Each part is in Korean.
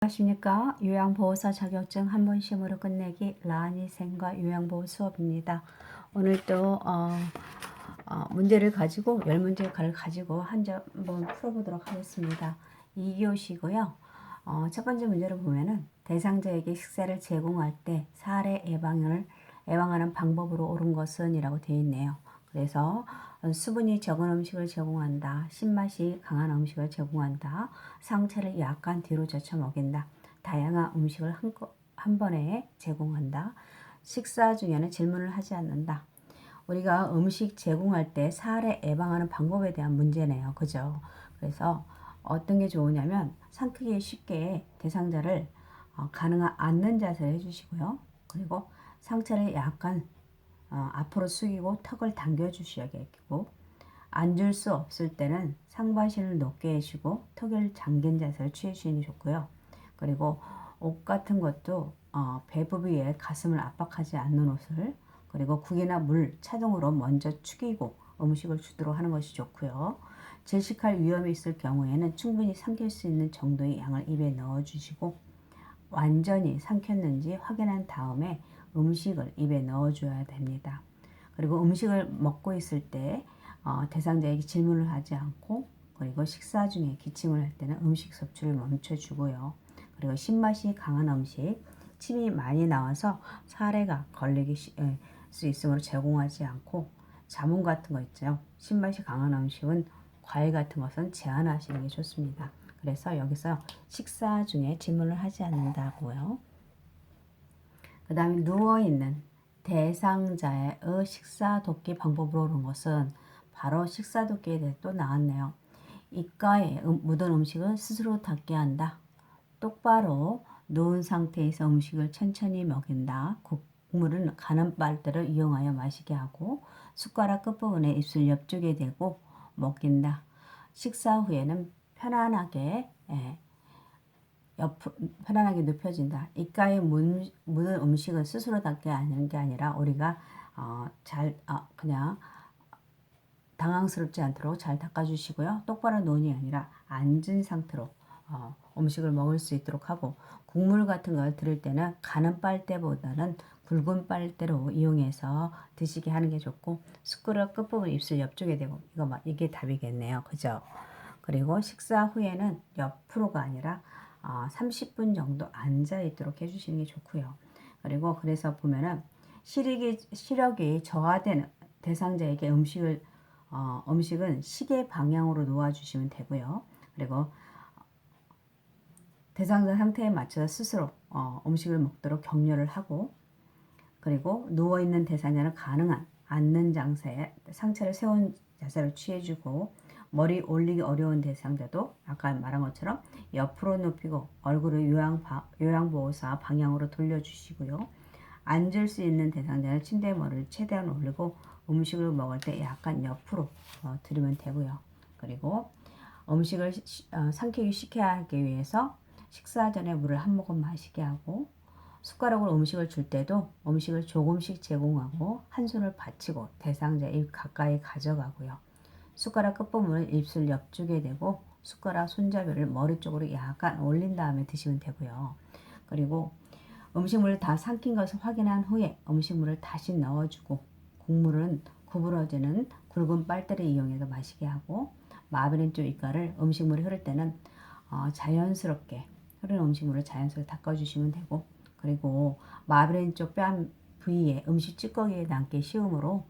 안녕하십니까. 요양보호사 자격증 한 번 시험으로 끝내기 라니생과 요양보호 수업입니다. 오늘도 문제를 가지고 10문제를 가지고 한번 풀어보도록 하겠습니다. 2교시고요. 첫 번째 문제를 보면은 대상자에게 식사를 제공할 때 사례 예방하는 방법으로 옳은 것은 이라고 되어 있네요. 그래서 수분이 적은 음식을 제공한다. 신맛이 강한 음식을 제공한다. 상체를 약간 뒤로 젖혀 먹인다. 다양한 음식을 한 번에 제공한다. 식사 중에는 질문을 하지 않는다. 우리가 음식 제공할 때 사례 예방하는 방법에 대한 문제네요. 그죠? 그래서 어떤 게 좋으냐면 삼키기 쉽게 대상자를 가능한 앉는 자세를 해주시고요. 그리고 상체를 약간 앞으로 숙이고 턱을 당겨주셔야겠고, 앉을 수 없을 때는 상반신을 높게 해주고 턱을 잠긴 자세를 취해주시는 게 좋고요. 그리고 옷 같은 것도 배 부위에 가슴을 압박하지 않는 옷을, 그리고 국이나 물, 차등으로 먼저 축이고 음식을 주도록 하는 것이 좋고요. 질식할 위험이 있을 경우에는 충분히 삼킬 수 있는 정도의 양을 입에 넣어주시고 완전히 삼켰는지 확인한 다음에 음식을 입에 넣어줘야 됩니다. 그리고 음식을 먹고 있을 때 대상자에게 질문을 하지 않고, 그리고 식사 중에 기침을 할 때는 음식 섭취를 멈춰주고요. 그리고 신맛이 강한 음식, 침이 많이 나와서 사례가 걸릴 수 있으므로 제공하지 않고, 자몽 같은 거 있죠. 신맛이 강한 음식은 과일 같은 것은 제한하시는 게 좋습니다. 그래서 여기서 식사 중에 질문을 하지 않는다고요. 그 다음에 누워있는 대상자의 식사 돕기 방법으로 오른 것은 바로 식사 돕기에 대해 또 나왔네요. 입가에 묻은 음식은 스스로 닦게 한다. 똑바로 누운 상태에서 음식을 천천히 먹인다. 국물은 가는 빨대를 이용하여 마시게 하고 숟가락 끝부분에 입술 옆쪽에 대고 먹인다. 식사 후에는 편안하게 편안하게 눕혀진다. 입가에 묻은 음식은 스스로 닦게 하는 게 아니라 우리가 그냥 당황스럽지 않도록 잘 닦아주시고요. 똑바로 놓은이 아니라 앉은 상태로 음식을 먹을 수 있도록 하고, 국물 같은 걸 드릴 때는 가는 빨대보다는 굵은 빨대로 이용해서 드시게 하는 게 좋고, 숟가락 끝부분 입술 옆쪽에 대고 이게 답이겠네요. 그죠? 그리고 식사 후에는 옆으로가 아니라 30분 정도 앉아 있도록 해주시는 게 좋고요. 그리고 그래서 보면은 시력이 저하되는 대상자에게 음식은 시계 방향으로 놓아주시면 되고요. 그리고 대상자 상태에 맞춰서 스스로 음식을 먹도록 격려를 하고, 그리고 누워있는 대상자는 가능한 앉는 장사에 상체를 세운 자세를 취해주고, 머리 올리기 어려운 대상자도 아까 말한 것처럼 옆으로 눕히고 얼굴을 요양보호사 방향으로 돌려주시고요. 앉을 수 있는 대상자는 침대에 머리를 최대한 올리고 음식을 먹을 때 약간 옆으로 들이면 되고요. 그리고 음식을 삼키기 쉽게 하기 위해서 식사 전에 물을 한 모금 마시게 하고, 숟가락으로 음식을 줄 때도 음식을 조금씩 제공하고 한 손을 받치고 대상자 입 가까이 가져가고요. 숟가락 끝부분을 입술 옆쪽에 대고 숟가락 손잡이를 머리 쪽으로 약간 올린 다음에 드시면 되고요. 그리고 음식물을 다 삼킨 것을 확인한 후에 음식물을 다시 넣어주고, 국물은 구부러지는 굵은 빨대를 이용해서 마시게 하고, 마비린 쪽 입가를 음식물이 흐를 때는 자연스럽게 흐르는 음식물을 자연스럽게 닦아주시면 되고, 그리고 마비린 쪽 뺨 부위에 음식 찌꺼기에 남기 쉬우므로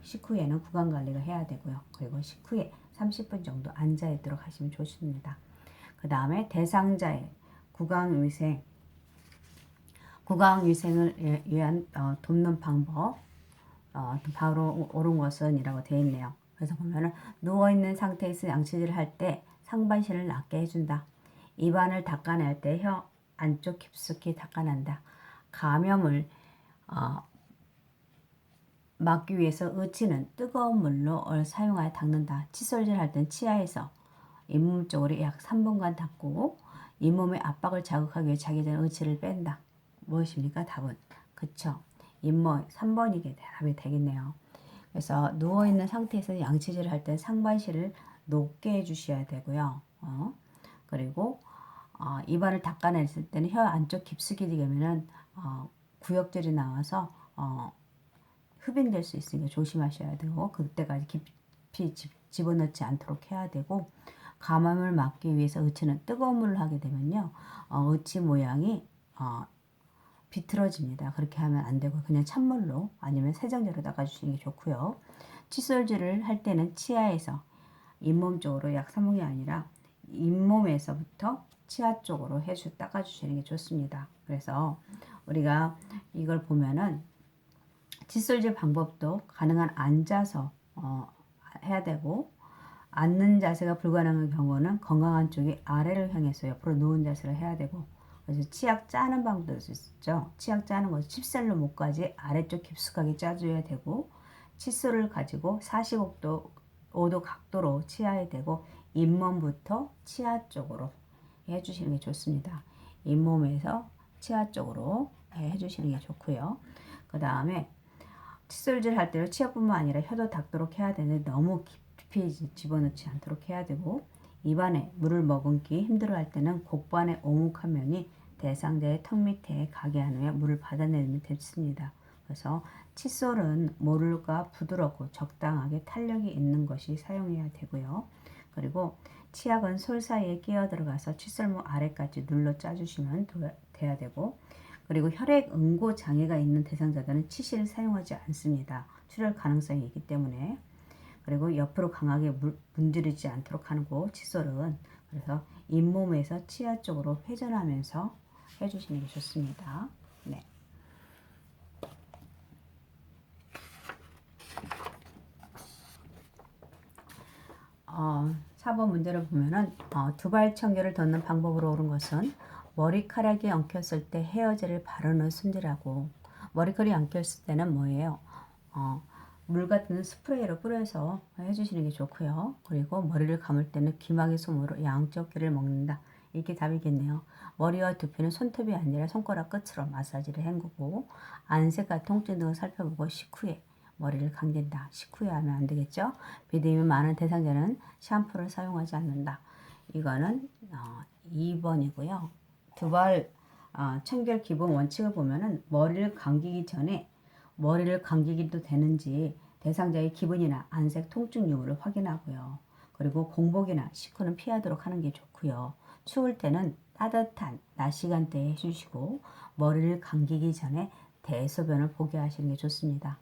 식후에는 구강 관리를 해야 되고요. 그리고 식후에 30분 정도 앉아 있도록 하시면 좋습니다. 그 다음에 대상자의 구강위생을 위한 돕는 방법, 바로 옳은 것은 이라고 되어 있네요. 그래서 보면은 누워있는 상태에서 양치질을 할 때 상반신을 낮게 해준다. 입안을 닦아낼 때 혀 안쪽 깊숙이 닦아낸다. 감염을 막기 위해서 의치는 뜨거운 물로 사용하여 닦는다. 칫솔질 할 땐 치아에서 잇몸 쪽으로 약 3분간 닦고 잇몸의 압박을 자극하기 위해 자기 전에 의치를 뺀다. 무엇입니까? 답은 그쵸. 잇몸 3번이게 답이 되겠네요. 그래서 누워있는 상태에서 양치질을 할 때 상반신을 높게 해주셔야 되고요. 그리고 입안을 닦아냈을 때는 혀 안쪽 깊숙이 되면은 구역질이 나와서 흡인될 수 있으니까 조심하셔야 되고 그때까지 깊이 집어넣지 않도록 해야 되고 감염을 막기 위해서 의치는 뜨거운 물을 하게 되면요 의치 모양이 비틀어집니다. 그렇게 하면 안 되고 그냥 찬물로 아니면 세정제로 닦아주시는 게 좋고요. 칫솔질을 할 때는 치아에서 잇몸 쪽으로 약 3분이 아니라 잇몸에서부터 치아 쪽으로 닦아주시는 게 좋습니다. 그래서 우리가 이걸 보면은 칫솔질 방법도 가능한 앉아서 해야 되고 앉는 자세가 불가능한 경우는 건강한 쪽이 아래를 향해서 옆으로 누운 자세를 해야 되고 그래서 치약 짜는 방법도 있죠. 치약 짜는 것은 칩셀로 목까지 아래쪽 깊숙하게 짜줘야 되고 칫솔을 가지고 45도 각도로 치아에 대고 잇몸부터 치아 쪽으로 해주시는 게 좋습니다. 잇몸에서 치아 쪽으로 해주시는 게 좋고요. 그 다음에 칫솔질 할 때는 치아뿐만 아니라 혀도 닦도록 해야 되는데 너무 깊이 집어넣지 않도록 해야 되고 입안에 물을 머금기 힘들어할 때는 곡반의 오목한 면이 대상자의 턱 밑에 가게 하며 물을 받아내면 됐습니다. 그래서 칫솔은 모를까 부드럽고 적당하게 탄력이 있는 것이 사용해야 되고요. 그리고 치약은 솔 사이에 끼어 들어가서 칫솔목 아래까지 눌러 짜주시면 돼야 되고 그리고 혈액 응고 장애가 있는 대상자들은 치실을 사용하지 않습니다. 출혈 가능성이 있기 때문에 그리고 옆으로 강하게 문지르지 않도록 하는 거 칫솔은 그래서 잇몸에서 치아 쪽으로 회전하면서 해주시는 게 좋습니다. 네. 4번 문제를 보면은 두발 청결을 덮는 방법으로 옳은 것은 머리카락이 엉켰을 때 헤어젤을 바르는 순지라고 머리카락이 엉켰을 때는 뭐예요? 물 같은 스프레이로 뿌려서 해주시는 게 좋고요. 그리고 머리를 감을 때는 귀마개 솜으로 양쪽 귀를 먹는다. 이게 답이겠네요. 머리와 두피는 손톱이 아니라 손가락 끝으로 마사지를 헹구고 안색과 통증 등을 살펴보고 식후에 머리를 감긴다. 식후에 하면 안 되겠죠. 비듬이 많은 대상자는 샴푸를 사용하지 않는다. 이거는 2번이고요. 두발 청결 기본 원칙을 보면은 머리를 감기기 전에 머리를 감기기도 되는지 대상자의 기분이나 안색, 통증 여부를 확인하고요. 그리고 공복이나 식후는 피하도록 하는 게 좋고요. 추울 때는 따뜻한 낮 시간대에 해주시고 머리를 감기기 전에 대소변을 보게 하시는 게 좋습니다.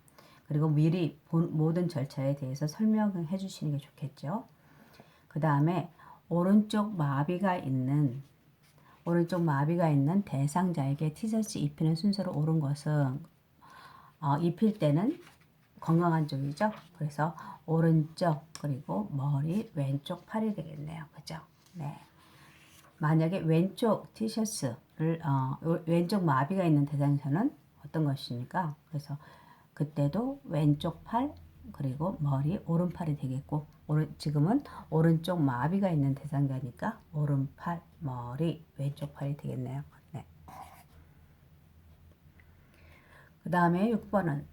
그리고 미리 모든 절차에 대해서 설명해 주시는 게 좋겠죠. 그 다음에 오른쪽 마비가 있는 대상자에게 티셔츠 입히는 순서로 옳은 것은 입힐 때는 건강한 쪽이죠. 그래서 오른쪽 그리고 머리 왼쪽 팔이 되겠네요. 그죠? 네. 만약에 왼쪽 티셔츠를 왼쪽 마비가 있는 대상자는 어떤 것입니까? 그래서 그때도 왼쪽 팔 그리고 머리 오른팔이 되겠고 지금은 오른쪽 마비가 있는 대상자니까 오른팔 머리 왼쪽 팔이 되겠네요. 네. 그 다음에 6번은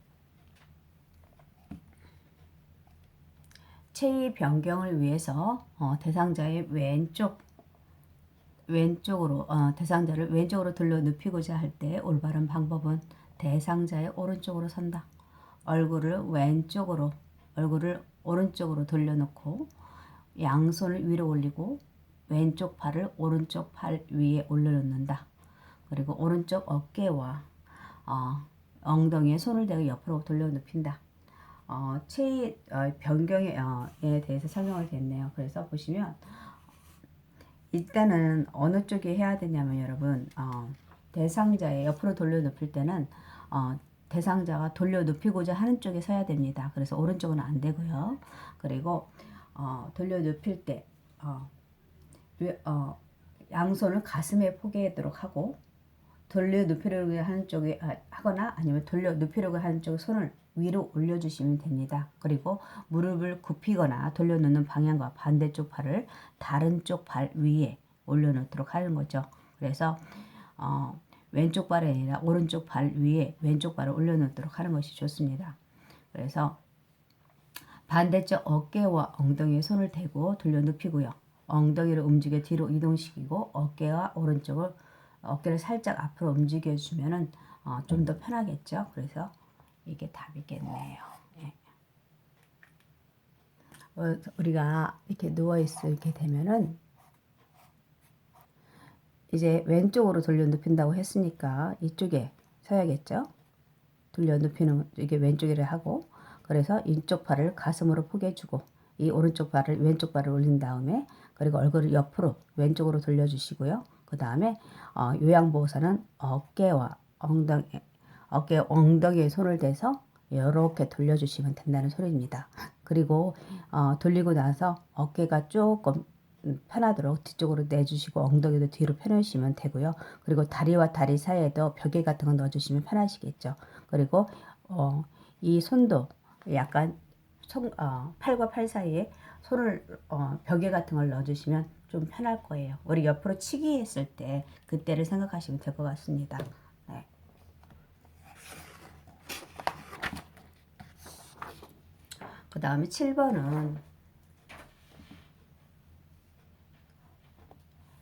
체위 변경을 위해서 대상자의 왼쪽으로 대상자를 왼쪽으로 들려 눕히고자 할 때 올바른 방법은 대상자의 오른쪽으로 선다. 얼굴을 오른쪽으로 돌려놓고 양손을 위로 올리고 왼쪽 팔을 오른쪽 팔 위에 올려놓는다. 그리고 오른쪽 어깨와 엉덩이에 손을 대고 옆으로 돌려 눕힌다. 체위 변경에 대해서 설명을 했네요. 그래서 보시면 일단은 어느 쪽에 해야 되냐면 여러분 대상자의 옆으로 돌려 눕힐 때는 대상자가 돌려 눕히고자 하는 쪽에 서야 됩니다. 그래서 오른쪽은 안 되고요. 그리고 돌려 눕힐 때 양손을 가슴에 포개도록 하고 돌려 눕히려고 하는 쪽에 하거나 아니면 돌려 눕히려고 하는 쪽에 손을 위로 올려주시면 됩니다. 그리고 무릎을 굽히거나 돌려놓는 방향과 반대쪽 팔을 다른 쪽 발 위에 올려놓도록 하는 거죠. 그래서 왼쪽 발이 아니라 오른쪽 발 위에 왼쪽 발을 올려놓도록 하는 것이 좋습니다. 그래서 반대쪽 어깨와 엉덩이에 손을 대고 돌려 눕히고요. 엉덩이를 움직여 뒤로 이동시키고 어깨와 오른쪽을 어깨를 살짝 앞으로 움직여 주면은 좀 더 편하겠죠. 그래서 이게 답이겠네요. 예. 우리가 이렇게 누워 있게 되면은 이제 왼쪽으로 돌려 눕힌다고 했으니까 이쪽에 서야겠죠. 돌려 눕히는 이게 왼쪽이라 하고, 그래서 이쪽 팔을 가슴으로 포개주고 이 오른쪽 발을 왼쪽 발을 올린 다음에, 그리고 얼굴을 옆으로 왼쪽으로 돌려주시고요. 그 다음에 요양보호사는 어깨와 엉덩이에 손을 대서 이렇게 돌려주시면 된다는 소리입니다. 그리고 돌리고 나서 어깨가 조금 편하도록 뒤쪽으로 내주시고 엉덩이도 뒤로 펴주시면 되고요. 그리고 다리와 다리 사이에도 벽에 같은 거 넣어주시면 편하시겠죠. 그리고 이 손도 약간 팔과 팔 사이에 손을 벽에 같은 걸 넣어주시면 좀 편할 거예요. 우리 옆으로 치기 했을 때 그때를 생각하시면 될 것 같습니다. 네. 그 다음에 7번은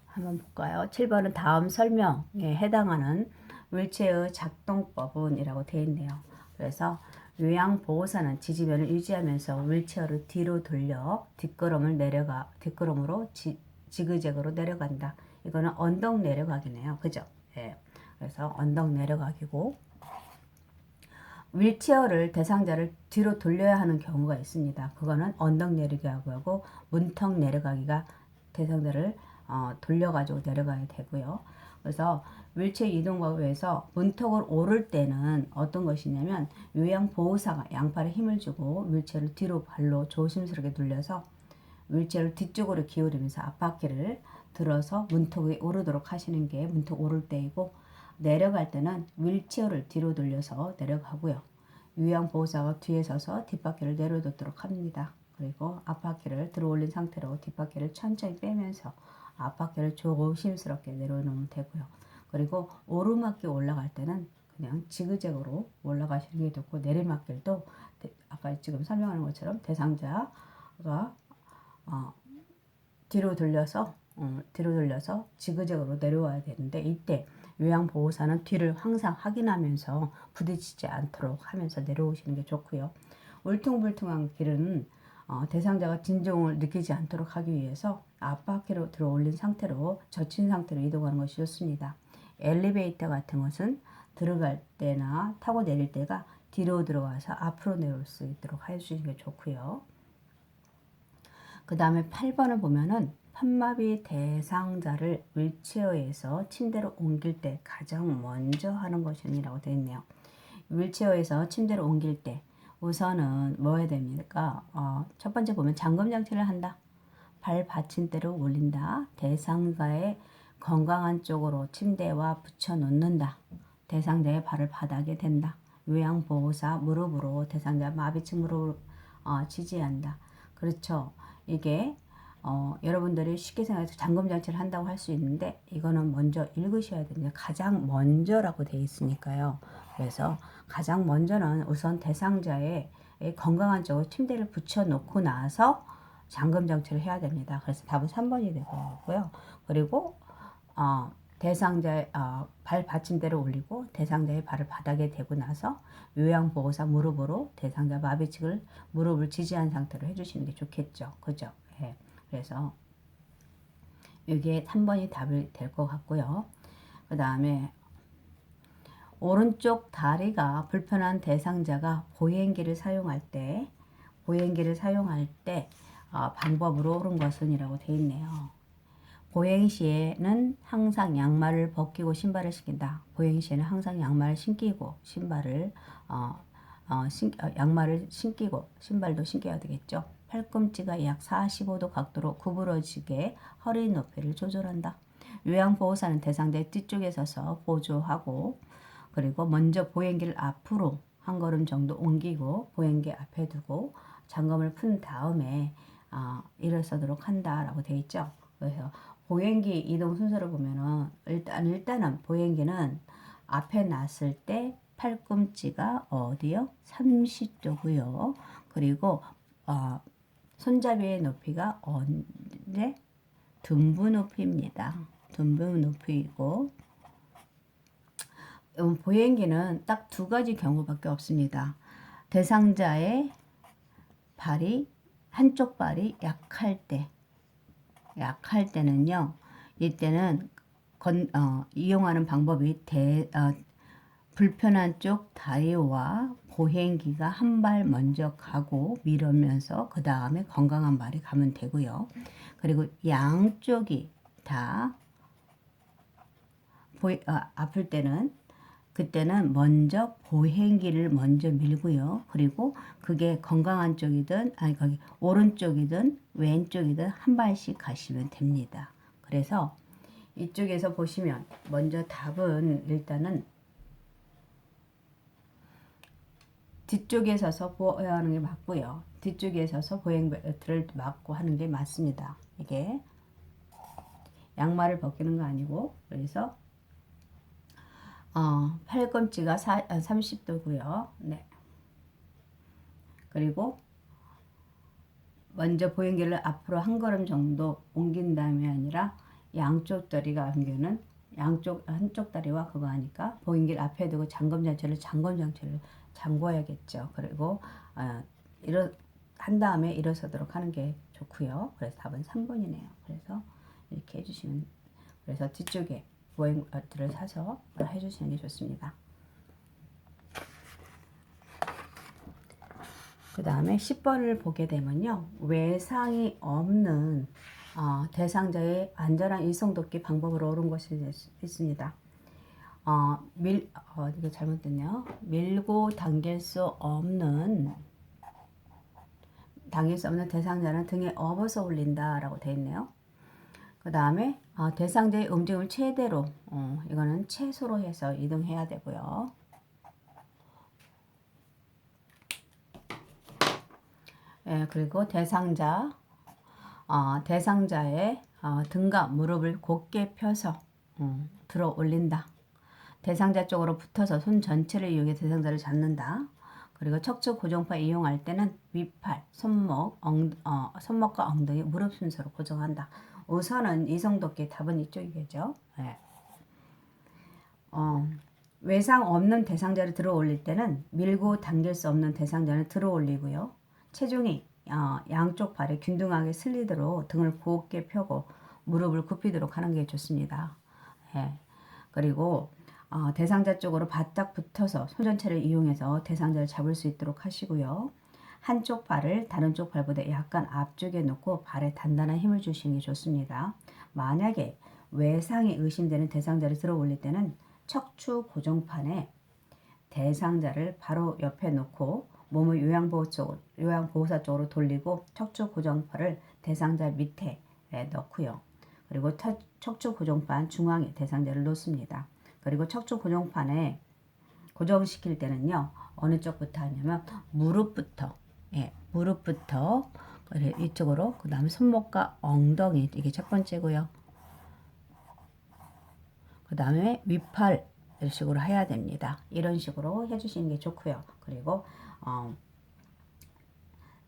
한번 볼까요? 7번은 다음 설명에 해당하는 윌체어 작동법은 이라고 되어 있네요. 그래서 요양보호사는 지지면을 유지하면서 윌체어를 뒤로 돌려 뒷걸음으로 지그재그로 내려간다. 이거는 언덕 내려가기네요. 그죠? 예. 그래서 언덕 내려가기고, 윌체어를 대상자를 뒤로 돌려야 하는 경우가 있습니다. 그거는 언덕 내려가기하고 문턱 내려가기가 대상자를 돌려가지고 내려가야 되고요. 그래서 윌체어 이동법에서 문턱을 오를 때는 어떤 것이냐면 요양보호사가 양팔에 힘을 주고 윌체어를 뒤로 발로 조심스럽게 돌려서 윌체어를 뒤쪽으로 기울이면서 앞바퀴를 들어서 문턱에 오르도록 하시는 게 문턱 오를 때이고, 내려갈 때는 윌체어를 뒤로 돌려서 내려가고요. 요양보호사가 뒤에 서서 뒷바퀴를 내려놓도록 합니다. 그리고 앞바퀴를 들어 올린 상태로 뒷바퀴를 천천히 빼면서 앞바퀴를 조심스럽게 내려놓으면 되고요. 그리고 오르막길 올라갈 때는 그냥 지그재그로 올라가시는 게 좋고, 내리막길도 아까 지금 설명하는 것처럼 대상자가 뒤로 돌려서 지그재그로 내려와야 되는데, 이때 요양보호사는 뒤를 항상 확인하면서 부딪히지 않도록 하면서 내려오시는 게 좋고요. 울퉁불퉁한 길은 대상자가 진정을 느끼지 않도록 하기 위해서 앞바퀴로 들어 올린 상태로 젖힌 상태로 이동하는 것이 좋습니다. 엘리베이터 같은 것은 들어갈 때나 타고 내릴 때가 뒤로 들어와서 앞으로 내려올 수 있도록 해주시는 게 좋고요. 그 다음에 8번을 보면은 판마비 대상자를 윌체어에서 침대로 옮길 때 가장 먼저 하는 것이라고 되어 있네요. 윌체어에서 침대로 옮길 때 우선은 뭐 해야 됩니까? 첫 번째 보면 잠금 장치를 한다. 발 받침대로 올린다. 대상자의 건강한 쪽으로 침대와 붙여 놓는다. 대상자의 발을 바닥에 댄다. 요양보호사 무릎으로 대상자 마비층 무릎을 지지한다. 그렇죠. 이게 여러분들이 쉽게 생각해서 잠금 장치를 한다고 할 수 있는데, 이거는 먼저 읽으셔야 됩니다. 가장 먼저라고 되어 있으니까요. 그래서 가장 먼저는 우선 대상자의 건강한 쪽으로 침대를 붙여놓고 나서 잠금 장치를 해야 됩니다. 그래서 답은 3번이 되고요. 그리고 대상자의 발 받침대를 올리고 대상자의 발을 바닥에 대고 나서 요양보호사 무릎으로 대상자 마비측을 무릎을 지지한 상태로 해주시는 게 좋겠죠. 그죠? 예. 그래서 이게 3번이 답이 될 것 같고요. 그 다음에 오른쪽 다리가 불편한 대상자가 보행기를 사용할 때 방법으로 옳은 것은 이라고 되어 있네요. 보행 시에는 항상 양말을 벗기고 신발을 신긴다. 보행 시에는 항상 양말을 신기고 양말을 신기고 신발도 신겨야 되겠죠. 팔꿈치가 약 45도 각도로 구부러지게 허리 높이를 조절한다. 요양보호사는 대상자의 뒤쪽에 서서 보조하고, 그리고 먼저 보행기를 앞으로 한 걸음 정도 옮기고 보행기 앞에 두고 잠금을 푼 다음에 일어서도록 한다라고 되어 있죠. 그래서 보행기 이동 순서를 보면은 일단은 보행기는 앞에 놨을 때 팔꿈치가 어디요? 30도고요. 그리고 손잡이의 높이가 언제 둔부 높이입니다. 둔부 높이이고 보행기는 딱 두 가지 경우밖에 없습니다. 대상자의 발이 한쪽 발이 약할 때는요. 이때는 이용하는 방법이 불편한 쪽 다리와 보행기가 한 발 먼저 가고 밀으면서 그 다음에 건강한 발이 가면 되고요. 그리고 양쪽이 다 아플 때는 그때는 먼저 보행기를 먼저 밀고요. 그리고 그게 건강한 쪽이든 거기 오른쪽이든 왼쪽이든 한 발씩 가시면 됩니다. 그래서 이쪽에서 보시면 먼저 답은 일단은 뒤쪽에 서서 보호하는 게 맞고요. 뒤쪽에 서서 보행벨트를 맞고 하는 게 맞습니다. 이게 양말을 벗기는 거 아니고 그래서 팔꿈치가 30도고요. 네. 그리고 먼저 보행기를 앞으로 한 걸음 정도 옮긴 다음이 아니라 양쪽 다리가 옮기는 한쪽 다리와 그거 하니까 보행기를 앞에 두고 잠궈야겠죠. 그리고 한 다음에 일어서도록 하는 게 좋고요. 그래서 답은 3번이네요. 그래서 이렇게 해주시면 그래서 뒤쪽에 보행벨트를 사서 해주시는 게 좋습니다. 그 다음에 10번을 보게 되면요. 외상이 없는 대상자의 안전한 일성돕기 방법으로 옳은 것이 있습니다. 이거 잘못됐네요. 밀고 당길 수 없는 대상자는 등에 업어서 올린다 라고 되어 있네요. 그 다음에 대상자의 움직임을 최대로 이거는 최소로 해서 이동해야 되고요. 예, 그리고 대상자의 등과 무릎을 곧게 펴서 들어 올린다. 대상자 쪽으로 붙어서 손 전체를 이용해 대상자를 잡는다. 그리고 척추 고정파 이용할 때는 윗팔, 손목과 엉덩이, 무릎 순서로 고정한다. 우선은 이성돕기 답은 이쪽이겠죠. 네. 외상 없는 대상자를 들어 올릴 때는 밀고 당길 수 없는 대상자를 들어 올리고요. 체중이 양쪽 발에 균등하게 슬리도록 등을 곧게 펴고 무릎을 굽히도록 하는 게 좋습니다. 네. 그리고 대상자 쪽으로 바짝 붙어서 손 전체를 이용해서 대상자를 잡을 수 있도록 하시고요. 한쪽 발을 다른 쪽 발보다 약간 앞쪽에 놓고 발에 단단한 힘을 주시는 게 좋습니다. 만약에 외상이 의심되는 대상자를 들어 올릴 때는 척추 고정판에 대상자를 바로 옆에 놓고 몸을 요양보호사 쪽으로 돌리고 척추 고정판을 대상자 밑에 넣고요. 그리고 척추 고정판 중앙에 대상자를 놓습니다. 그리고 척추 고정판에 고정시킬 때는요. 어느 쪽부터 하냐면 무릎부터 이쪽으로 그 다음에 손목과 엉덩이 이게 첫 번째고요. 그 다음에 윗팔 이런 식으로 해야 됩니다. 이런 식으로 해주시는 게 좋고요. 그리고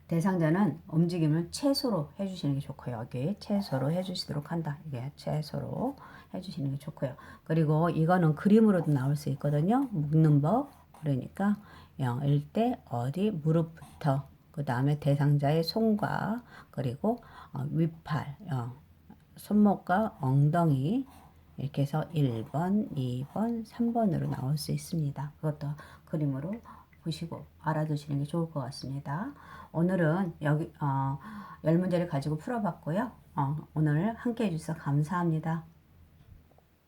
대상자는 움직임을 최소로 해주시는 게 좋고요. 여기 최소로 해주시도록 한다. 이게 최소로 해주시는 게 좋고요. 그리고 이거는 그림으로도 나올 수 있거든요. 묶는 법. 그러니까 0일 때 어디 무릎부터 그 다음에 대상자의 손과 그리고 윗팔, 손목과 엉덩이 이렇게 해서 1번, 2번, 3번으로 나올 수 있습니다. 그것도 그림으로 보시고 알아두시는 게 좋을 것 같습니다. 오늘은 여기 10문제를 가지고 풀어봤고요. 오늘 함께 해주셔서 감사합니다.